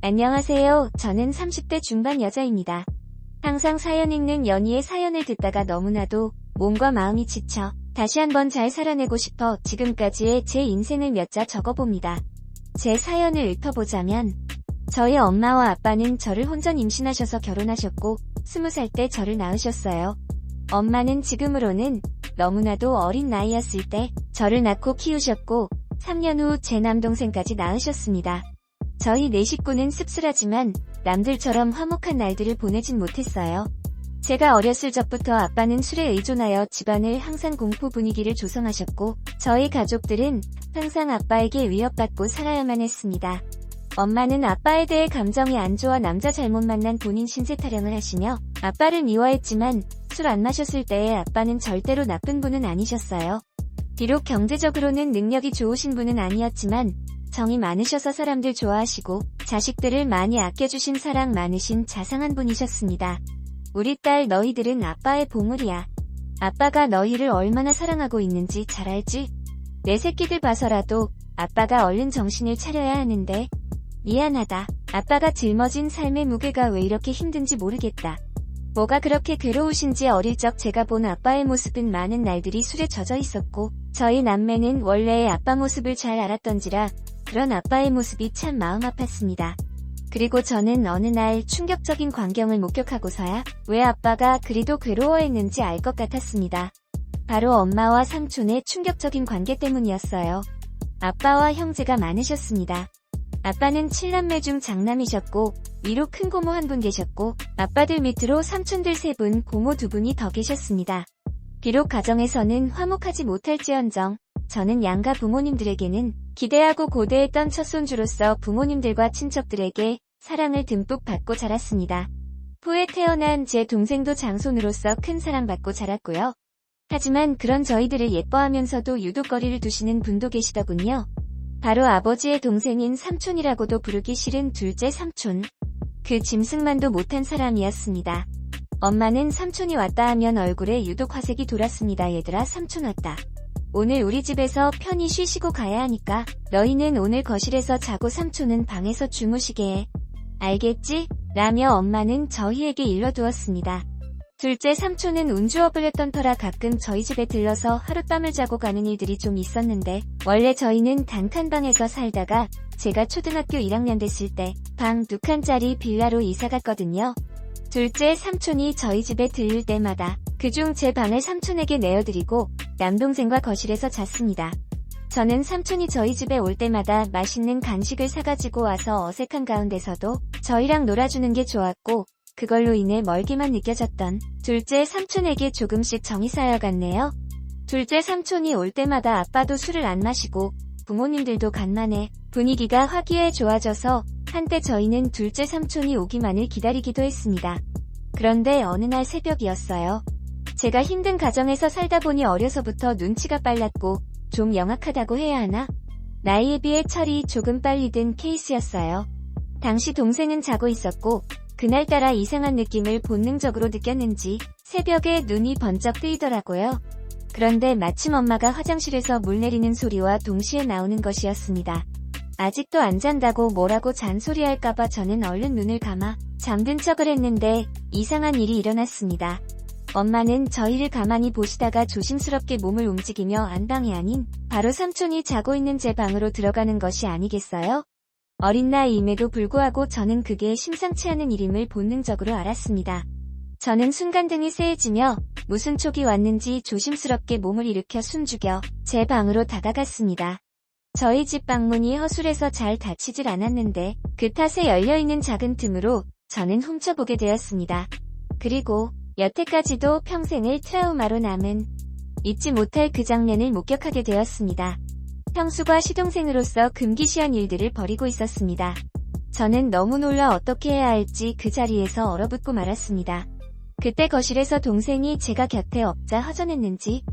안녕하세요. 저는 30대 중반 여자입니다. 항상 사연 읽는 연희의 사연을 듣다가 너무나도 몸과 마음이 지쳐 다시 한번 잘 살아내고 싶어 지금까지의 제 인생을 몇 자 적어봅니다. 제 사연을 읊어보자면 저희 엄마와 아빠는 저를 혼전 임신하셔서 결혼하셨고 20살 때 저를 낳으셨어요. 엄마는 지금으로는 너무나도 어린 나이였을 때 저를 낳고 키우셨고 3년 후 제 남동생까지 낳으셨습니다. 저희 네 식구는 씁쓸하지만 남들처럼 화목한 날들을 보내진 못했어요. 제가 어렸을 적부터 아빠는 술에 의존하여 집안을 항상 공포 분위기를 조성하셨고 저희 가족들은 항상 아빠에게 위협받고 살아야만 했습니다. 엄마는 아빠에 대해 감정이 안 좋아 남자 잘못 만난 본인 신세 타령을 하시며 아빠를 미워했지만 술 안 마셨을 때의 아빠는 절대로 나쁜 분은 아니셨어요. 비록 경제적으로는 능력이 좋으신 분은 아니었지만 정이 많으셔서 사람들 좋아하시고 자식들을 많이 아껴주신 사랑 많으신 자상한 분이셨습니다. 우리 딸 너희들은 아빠의 보물이야. 아빠가 너희를 얼마나 사랑하고 있는지 잘 알지? 내 새끼들 봐서라도 아빠가 얼른 정신을 차려야 하는데 미안하다. 아빠가 짊어진 삶의 무게가 왜 이렇게 힘든지 모르겠다. 뭐가 그렇게 괴로우신지 어릴 적 제가 본 아빠의 모습은 많은 날들이 술에 젖어 있었고 저희 남매는 원래의 아빠 모습을 잘 알았던지라 그런 아빠의 모습이 참 마음 아팠습니다. 그리고 저는 어느 날 충격적인 광경을 목격하고서야 왜 아빠가 그리도 괴로워했는지 알 것 같았습니다. 바로 엄마와 삼촌의 충격적인 관계 때문이었어요. 아빠와 형제가 많으셨습니다. 아빠는 7남매 중 장남이셨고 위로 큰 고모 한 분 계셨고 아빠들 밑으로 삼촌들 3분, 고모 2분이 더 계셨습니다. 비록 가정에서는 화목하지 못할지언정 저는 양가 부모님들에게는 기대하고 고대했던 첫손주로서 부모님들과 친척들에게 사랑을 듬뿍 받고 자랐습니다. 후에 태어난 제 동생도 장손으로서 큰 사랑받고 자랐고요. 하지만 그런 저희들을 예뻐하면서도 유독 거리를 두시는 분도 계시더군요. 바로 아버지의 동생인 삼촌이라고도 부르기 싫은 둘째 삼촌. 그 짐승만도 못한 사람이었습니다. 엄마는 삼촌이 왔다 하면 얼굴에 유독 화색이 돌았습니다. 얘들아, 삼촌 왔다. 오늘 우리 집에서 편히 쉬시고 가야 하니까 너희는 오늘 거실에서 자고 삼촌은 방에서 주무시게 해. 알겠지? 라며 엄마는 저희에게 일러두었습니다. 둘째 삼촌은 운주업을 했던 터라 가끔 저희 집에 들러서 하룻밤을 자고 가는 일들이 좀 있었는데 원래 저희는 단칸방에서 살다가 제가 초등학교 1학년 됐을 때 방 2칸짜리 빌라로 이사갔거든요. 둘째 삼촌이 저희 집에 들릴 때마다 그중 제 방을 삼촌에게 내어드리고 남동생과 거실에서 잤습니다. 저는 삼촌이 저희 집에 올 때마다 맛있는 간식을 사가지고 와서 어색한 가운데서도 저희랑 놀아주는 게 좋았고 그걸로 인해 멀기만 느껴졌던 둘째 삼촌에게 조금씩 정이 쌓여갔네요. 둘째 삼촌이 올 때마다 아빠도 술을 안 마시고 부모님들도 간만에 분위기가 화기애 좋아져서 한때 저희는 둘째 삼촌이 오기만을 기다리기도 했습니다. 그런데 어느 날 새벽이었어요. 제가 힘든 가정에서 살다 보니 어려서부터 눈치가 빨랐고 좀 영악하다고 해야 하나? 나이에 비해 철이 조금 빨리 든 케이스였어요. 당시 동생은 자고 있었고 그날따라 이상한 느낌을 본능적으로 느꼈는지 새벽에 눈이 번쩍 뜨이더라고요. 그런데 마침 엄마가 화장실에서 물 내리는 소리와 동시에 나오는 것이었습니다. 아직도 안 잔다고 뭐라고 잔소리할까봐 저는 얼른 눈을 감아 잠든 척을 했는데 이상한 일이 일어났습니다. 엄마는 저희를 가만히 보시다가 조심스럽게 몸을 움직이며 안방이 아닌 바로 삼촌이 자고 있는 제 방으로 들어가는 것이 아니겠어요? 어린 나이임에도 불구하고 저는 그게 심상치 않은 일임을 본능적으로 알았습니다. 저는 순간 등이 쎄해지며 무슨 촉이 왔는지 조심스럽게 몸을 일으켜 숨죽여 제 방으로 다가갔습니다. 저희 집 방문이 허술해서 잘 닫히질 않았는데 그 탓에 열려있는 작은 틈으로 저는 훔쳐보게 되었습니다. 그리고 여태까지도 평생을 트라우마로 남은 잊지 못할 그 장면을 목격하게 되었습니다. 형수가 시동생으로서 금기시한 일들을 벌이고 있었습니다. 저는 너무 놀라 어떻게 해야 할지 그 자리에서 얼어붙고 말았습니다. 그때 거실에서 동생이 제가 곁에 없자 허전했는지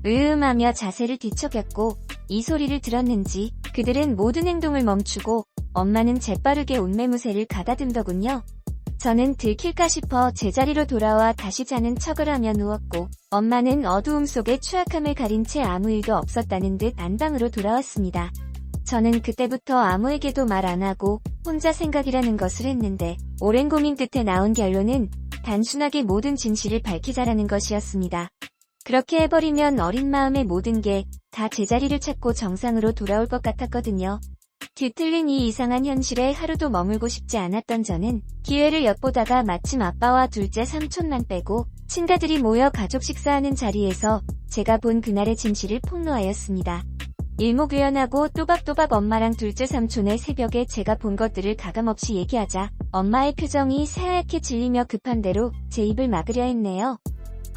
으음하며 자세를 뒤척였고 이 소리를 들었는지 그들은 모든 행동을 멈추고 엄마는 재빠르게 옷매무새를 가다듬더군요. 저는 들킬까 싶어 제자리로 돌아와 다시 자는 척을 하며 누웠고 엄마는 어두움 속에 추악함을 가린 채 아무 일도 없었다는 듯 안방으로 돌아왔습니다. 저는 그때부터 아무에게도 말 안 하고 혼자 생각이라는 것을 했는데 오랜 고민 끝에 나온 결론은 단순하게 모든 진실을 밝히자라는 것이었습니다. 그렇게 해버리면 어린 마음의 모든 게 다 제자리를 찾고 정상으로 돌아올 것 같았거든요. 뒤틀린 이 이상한 현실에 하루도 머물고 싶지 않았던 저는 기회를 엿보다가 마침 아빠와 둘째 삼촌만 빼고 친가들이 모여 가족 식사하는 자리에서 제가 본 그날의 진실을 폭로하였습니다. 일목요연하고 또박또박 엄마랑 둘째 삼촌의 새벽에 제가 본 것들을 가감없이 얘기하자 엄마의 표정이 새하얗게 질리며 급한 대로 제 입을 막으려 했네요.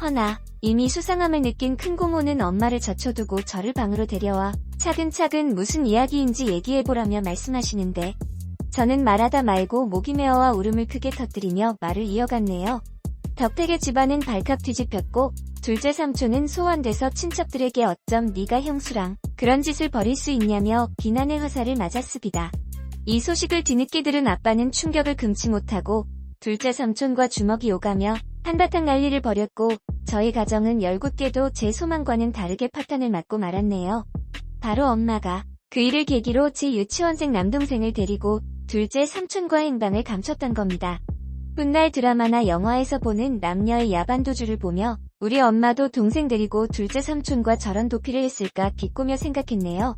허나 이미 수상함을 느낀 큰 고모는 엄마를 젖혀두고 저를 방으로 데려와 차근차근 무슨 이야기인지 얘기해보라며 말씀하시는데 저는 말하다 말고 목이 메어와 울음을 크게 터뜨리며 말을 이어갔네요. 덕택의 집안은 발칵 뒤집혔고 둘째 삼촌은 소환돼서 친척들에게 어쩜 네가 형수랑 그런 짓을 벌일 수 있냐며 비난의 화살을 맞았습니다. 이 소식을 뒤늦게 들은 아빠는 충격을 금치 못하고 둘째 삼촌과 주먹이 오가며 한바탕 난리를 벌였고 저희 가정은 열궂게도 제 소망과는 다르게 파탄을 맞고 말았네요. 바로 엄마가 그 일을 계기로 제 유치원생 남동생을 데리고 둘째 삼촌과의 행방을 감췄던 겁니다. 훗날 드라마나 영화에서 보는 남녀의 야반도주를 보며 우리 엄마도 동생 데리고 둘째 삼촌과 저런 도피를 했을까 비꼬며 생각했네요.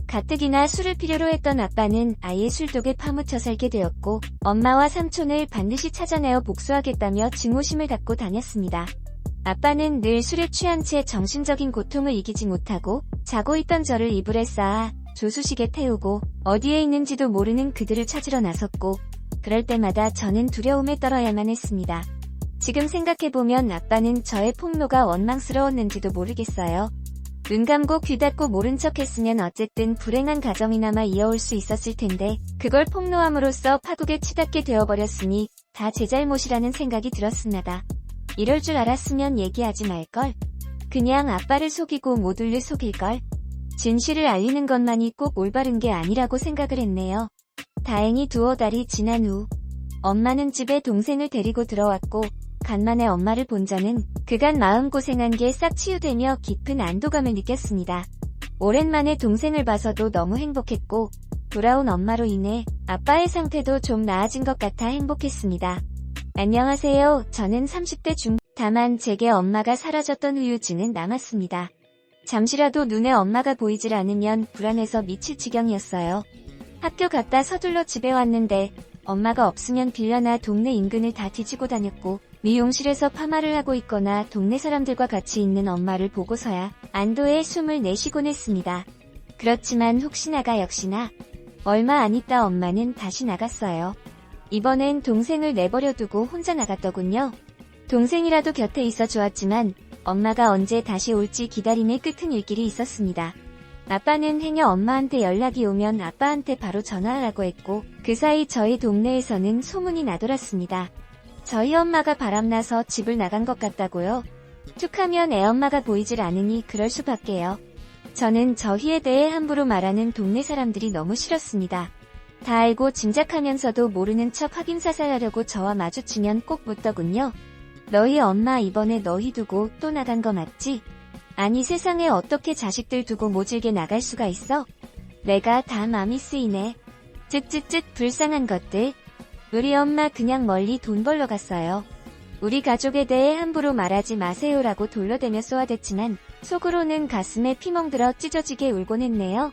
가뜩이나 술을 필요로 했던 아빠는 아예 술독에 파묻혀 살게 되었고 엄마와 삼촌을 반드시 찾아내어 복수하겠다며 증오심을 갖고 다녔습니다. 아빠는 늘 술에 취한 채 정신적인 고통을 이기지 못하고 자고 있던 저를 이불에 쌓아 조수식에 태우고 어디에 있는지도 모르는 그들을 찾으러 나섰고 그럴 때마다 저는 두려움에 떨어야만 했습니다. 지금 생각해보면 아빠는 저의 폭로가 원망스러웠는지도 모르겠어요. 눈 감고 귀 닫고 모른 척 했으면 어쨌든 불행한 가정이나마 이어올 수 있었을 텐데 그걸 폭로함으로써 파국에 치닫게 되어버렸으니 다 제 잘못이라는 생각이 들었습니다. 이럴 줄 알았으면 얘기하지 말걸. 그냥 아빠를 속이고 모두를 속일걸. 진실을 알리는 것만이 꼭 올바른 게 아니라고 생각을 했네요. 다행히 두어 달이 지난 후 엄마는 집에 동생을 데리고 들어왔고 간만에 엄마를 본 저는 그간 마음고생한 게 싹 치유되며 깊은 안도감을 느꼈습니다. 오랜만에 동생을 봐서도 너무 행복했고 돌아온 엄마로 인해 아빠의 상태도 좀 나아진 것 같아 행복했습니다. 안녕하세요. 저는 30대 다만 제게 엄마가 사라졌던 후유증은 남았습니다. 잠시라도 눈에 엄마가 보이질 않으면 불안해서 미칠 지경이었어요. 학교 갔다 서둘러 집에 왔는데 엄마가 없으면 빌려나 동네 인근을 다 뒤지고 다녔고 미용실에서 파마를 하고 있거나 동네 사람들과 같이 있는 엄마를 보고서야 안도의 숨을 내쉬곤 했습니다. 그렇지만 혹시나가 역시나 얼마 안 있다 엄마는 다시 나갔어요. 이번엔 동생을 내버려 두고 혼자 나갔더군요. 동생이라도 곁에 있어 주었지만 엄마가 언제 다시 올지 기다림의 끝은 일 길이 있었습니다. 아빠는 행여 엄마한테 연락이 오면 아빠한테 바로 전화하라고 했고 그 사이 저희 동네에서는 소문이 나돌았습니다. 저희 엄마가 바람나서 집을 나간 것 같다고요? 툭하면 애엄마가 보이질 않으니 그럴 수밖에요. 저는 저희에 대해 함부로 말하는 동네 사람들이 너무 싫었습니다. 다 알고 짐작하면서도 모르는 척 확인사살하려고 저와 마주치면 꼭 묻더군요. 너희 엄마 이번에 너희 두고 또 나간 거 맞지? 아니 세상에 어떻게 자식들 두고 모질게 나갈 수가 있어? 내가 다 맘이 쓰이네. 쯧쯧쯧 불쌍한 것들. 우리 엄마 그냥 멀리 돈 벌러 갔어요. 우리 가족에 대해 함부로 말하지 마세요라고 돌려대며 쏘아댔지만 속으로는 가슴에 피멍들어 찢어지게 울곤 했네요.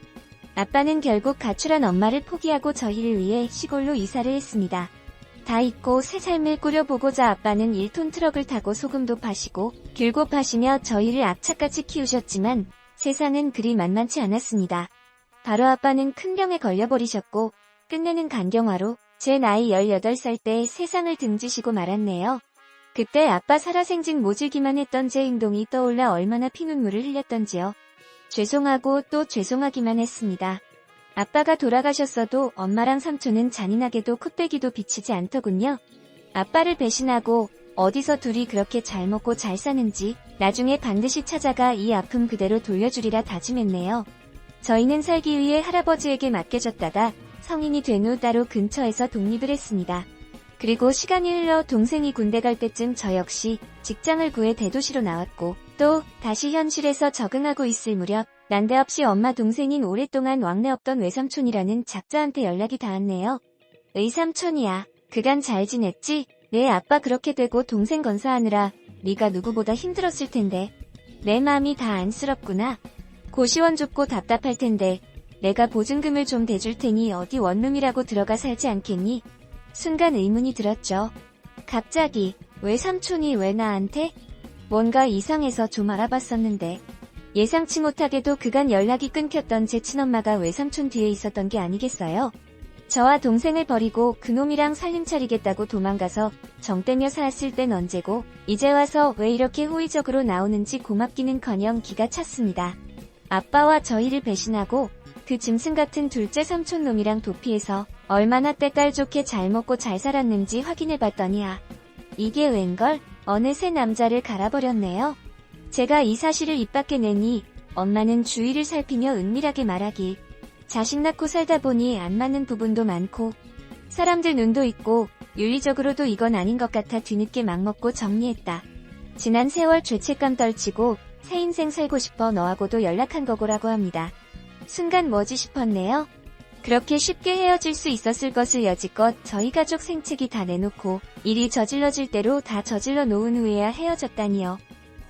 아빠는 결국 가출한 엄마를 포기하고 저희를 위해 시골로 이사를 했습니다. 다 잊고 새 삶을 꾸려보고자 아빠는 1톤 트럭을 타고 소금도 파시고 귤고 파시며 저희를 악착같이 키우셨지만 세상은 그리 만만치 않았습니다. 바로 아빠는 큰 병에 걸려버리셨고 끝내는 간경화로 제 나이 18살 때 세상을 등지시고 말았네요. 그때 아빠 살아생직 모질기만 했던 제 행동이 떠올라 얼마나 피눈물을 흘렸던지요. 죄송하고 또 죄송하기만 했습니다. 아빠가 돌아가셨어도 엄마랑 삼촌은 잔인하게도 콧배기도 비치지 않더군요. 아빠를 배신하고 어디서 둘이 그렇게 잘 먹고 잘 사는지 나중에 반드시 찾아가 이 아픔 그대로 돌려주리라 다짐했네요. 저희는 살기 위해 할아버지에게 맡겨졌다가 성인이 된 후 따로 근처에서 독립을 했습니다. 그리고 시간이 흘러 동생이 군대 갈 때쯤 저 역시 직장을 구해 대도시로 나왔고 또 다시 현실에서 적응하고 있을 무렵 난데없이 엄마 동생인 오랫동안 왕래 없던 외삼촌이라는 작자한테 연락이 닿았네요. 의삼촌이야. 그간 잘 지냈지? 내 아빠 그렇게 되고 동생 건사하느라 네가 누구보다 힘들었을 텐데. 내 마음이 다 안쓰럽구나. 고시원 좁고 답답할 텐데 내가 보증금을 좀 대줄 테니 어디 원룸이라고 들어가 살지 않겠니? 순간 의문이 들었죠. 갑자기 외삼촌이 왜 나한테? 뭔가 이상해서 좀 알아봤었는데 예상치 못하게도 그간 연락이 끊겼던 제 친엄마가 외삼촌 뒤에 있었던 게 아니겠어요? 저와 동생을 버리고 그놈이랑 살림 차리겠다고 도망가서 정떼며 살았을 땐 언제고 이제 와서 왜 이렇게 호의적으로 나오는지 고맙기는커녕 기가 찼습니다. 아빠와 저희를 배신하고 그 짐승 같은 둘째 삼촌 놈이랑 도피해서 얼마나 때깔 좋게 잘 먹고 잘 살았는지 확인해봤더니 이게 웬걸? 어느새 남자를 갈아버렸네요. 제가 이 사실을 입 밖에 내니 엄마는 주위를 살피며 은밀하게 말하길. 자식 낳고 살다 보니 안 맞는 부분도 많고 사람들 눈도 있고 윤리적으로도 이건 아닌 것 같아 뒤늦게 맘먹고 정리했다. 지난 세월 죄책감 떨치고 새 인생 살고 싶어 너하고도 연락한 거고라고 합니다. 순간 뭐지 싶었네요. 그렇게 쉽게 헤어질 수 있었을 것을 여지껏 저희 가족 생채기 다 내놓고 일이 저질러질 대로 다 저질러 놓은 후에야 헤어졌다니요.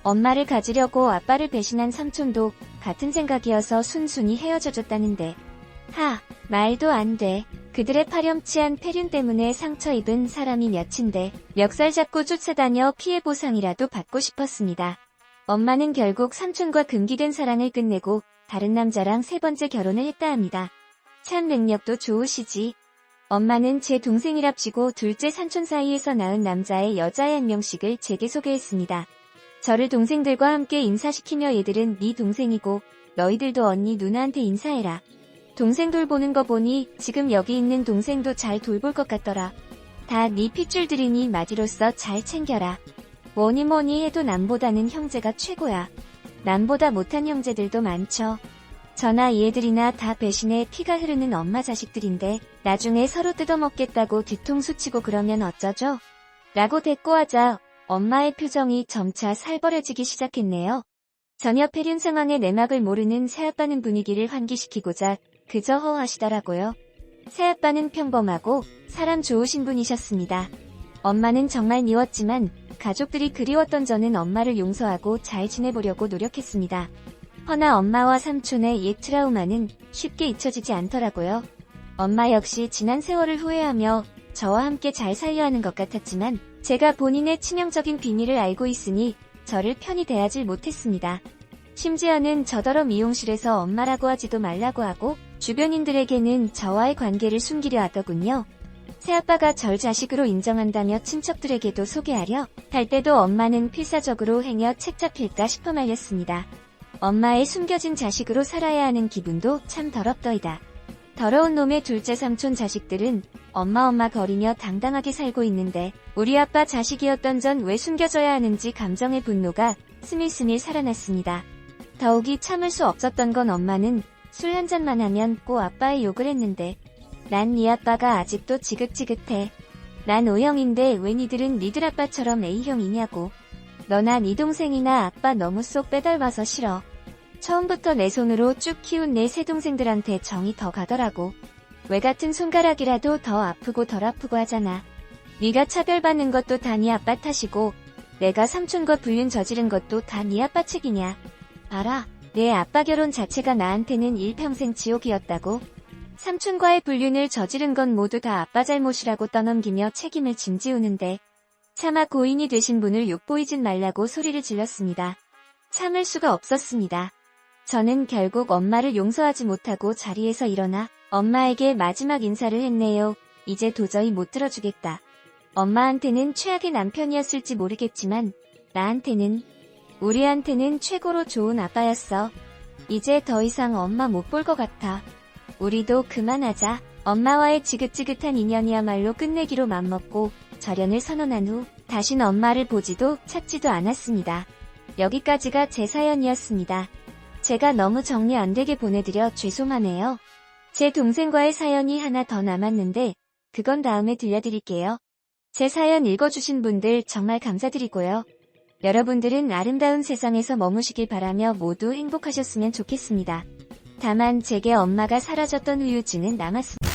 엄마를 가지려고 아빠를 배신한 삼촌도 같은 생각이어서 순순히 헤어져줬다는데. 말도 안 돼. 그들의 파렴치한 폐륜 때문에 상처 입은 사람이 몇인데 멱살 잡고 쫓아다녀 피해 보상이라도 받고 싶었습니다. 엄마는 결국 삼촌과 금기된 사랑을 끝내고 다른 남자랑 세 번째 결혼을 했다 합니다. 참 능력도 좋으시지. 엄마는 제 동생이랍시고 둘째 삼촌 사이에서 낳은 남자의 여자애 한 명씩을 제게 소개했습니다. 저를 동생들과 함께 인사시키며 얘들은 네 동생이고 너희들도 언니 누나한테 인사해라. 동생 돌보는 거 보니 지금 여기 있는 동생도 잘 돌볼 것 같더라. 다 네 핏줄들이니 마디로써 잘 챙겨라. 뭐니 해도 남보다는 형제가 최고야. 남보다 못한 형제들도 많죠. 저나 이 애들이나 다 배신에 피가 흐르는 엄마 자식들인데 나중에 서로 뜯어먹겠다고 뒤통수 치고 그러면 어쩌죠? 라고 대꾸하자 엄마의 표정이 점차 살벌해지기 시작했네요. 전혀 폐륜 상황의 내막을 모르는 새아빠는 분위기를 환기시키고자 그저 허하시더라고요. 새아빠는 평범하고 사람 좋으신 분이셨습니다. 엄마는 정말 미웠지만 가족들이 그리웠던 저는 엄마를 용서하고 잘 지내보려고 노력했습니다. 허나 엄마와 삼촌의 옛 트라우마는 쉽게 잊혀지지 않더라고요. 엄마 역시 지난 세월을 후회하며 저와 함께 잘 살려 하는 것 같았지만 제가 본인의 치명적인 비밀을 알고 있으니 저를 편히 대하질 못했습니다. 심지어는 저더러 미용실에서 엄마라고 하지도 말라고 하고 주변인들에게는 저와의 관계를 숨기려 하더군요. 새아빠가 절 자식으로 인정한다며 친척들에게도 소개하려 할 때도 엄마는 필사적으로 행여 책 잡힐까 싶어 말렸습니다. 엄마의 숨겨진 자식으로 살아야 하는 기분도 참 더럽더이다. 더러운 놈의 둘째 삼촌 자식들은 엄마 거리며 당당하게 살고 있는데 우리 아빠 자식이었던 전 왜 숨겨져야 하는지 감정의 분노가 스밀스밀 살아났습니다. 더욱이 참을 수 없었던 건 엄마는 술 한 잔만 하면 꼭 아빠의 욕을 했는데 난 네 아빠가 아직도 지긋지긋해. 난 O형인데 왜 니들은 니들 아빠처럼 A형이냐고. 너나 네 동생이나 아빠 너무 쏙 빼닮아서 싫어. 처음부터 내 손으로 쭉 키운 내 세 동생들한테 정이 더 가더라고. 왜 같은 손가락이라도 더 아프고 덜 아프고 하잖아. 네가 차별받는 것도 다 네 아빠 탓이고 내가 삼촌과 불륜 저지른 것도 다 네 아빠 책이냐. 알아. 내 아빠 결혼 자체가 나한테는 일평생 지옥이었다고. 삼촌과의 불륜을 저지른 건 모두 다 아빠 잘못이라고 떠넘기며 책임을 짐지우는데 차마 고인이 되신 분을 욕보이진 말라고 소리를 질렀습니다. 참을 수가 없었습니다. 저는 결국 엄마를 용서하지 못하고 자리에서 일어나 엄마에게 마지막 인사를 했네요. 이제 도저히 못 들어주겠다. 엄마한테는 최악의 남편이었을지 모르겠지만 나한테는, 우리한테는 최고로 좋은 아빠였어. 이제 더 이상 엄마 못 볼 것 같아. 우리도 그만하자. 엄마와의 지긋지긋한 인연이야말로 끝내기로 맘먹고 절연을 선언한 후 다신 엄마를 보지도 찾지도 않았습니다. 여기까지가 제 사연이었습니다. 제가 너무 정리 안 되게 보내드려 죄송하네요. 제 동생과의 사연이 하나 더 남았는데 그건 다음에 들려드릴게요. 제 사연 읽어주신 분들 정말 감사드리고요. 여러분들은 아름다운 세상에서 머무시길 바라며 모두 행복하셨으면 좋겠습니다. 다만 제게 엄마가 사라졌던 후유증은 남았습니다.